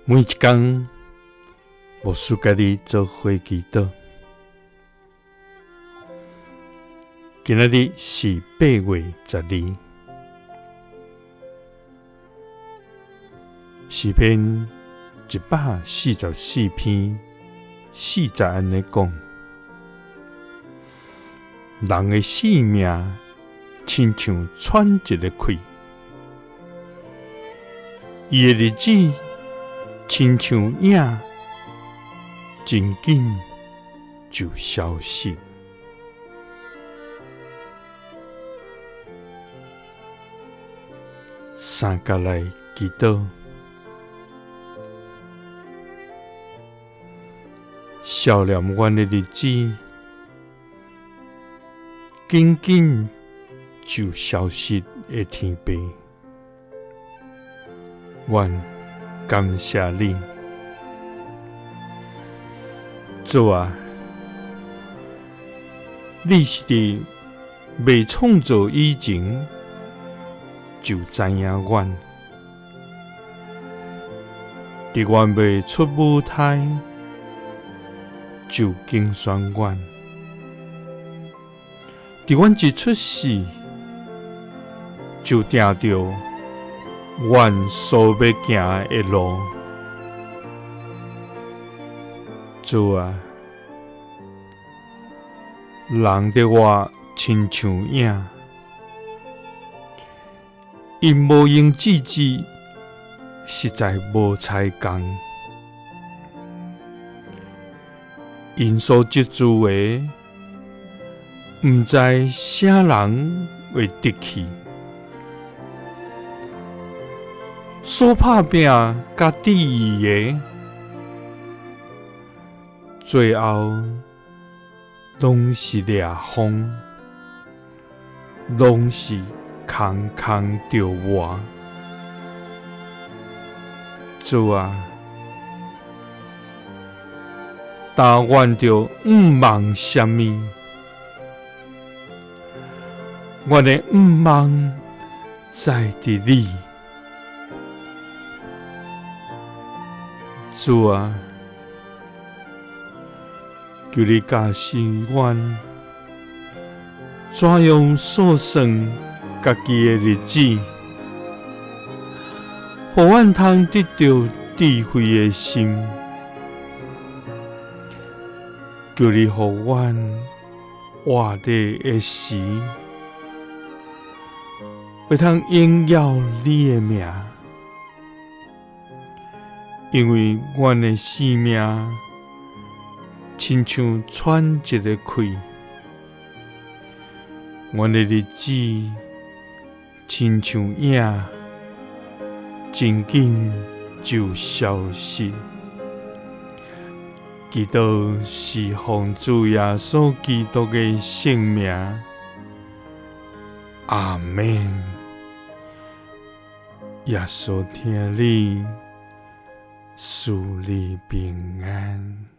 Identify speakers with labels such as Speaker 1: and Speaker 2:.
Speaker 1: 每一天，牧师甲你做伙祈祷。今仔日是8月12，诗篇144篇40安尼讲：人的性命亲像喘一个气，伊的日子亲像影，真紧就消失。三角来祈祷，少年阮的日子，紧紧就消失的天父，阮感谢你，主啊！你是伫未创造以前就知影阮，伫阮未出母胎就拣选阮，伫阮一出世就定着阮所要行的路。主啊，人的我亲像影，因无用志志，实在无才工。因所接触的，毋知啥人会得去。所拍拼甲得意的，最后拢是掠风，拢是空空着活。主啊，但愿着毋望什么，我的毋望在伫你。主啊，求你教示阮，怎样数算家己的日子，互阮通得到智慧的心。求你互阮活着的时，会通荣耀你的名，因为阮的生命亲像喘一个气，阮的日子亲像影，真紧就消失。祈祷是奉主耶稣基督的圣名，阿们。耶稣听你，赐你平安。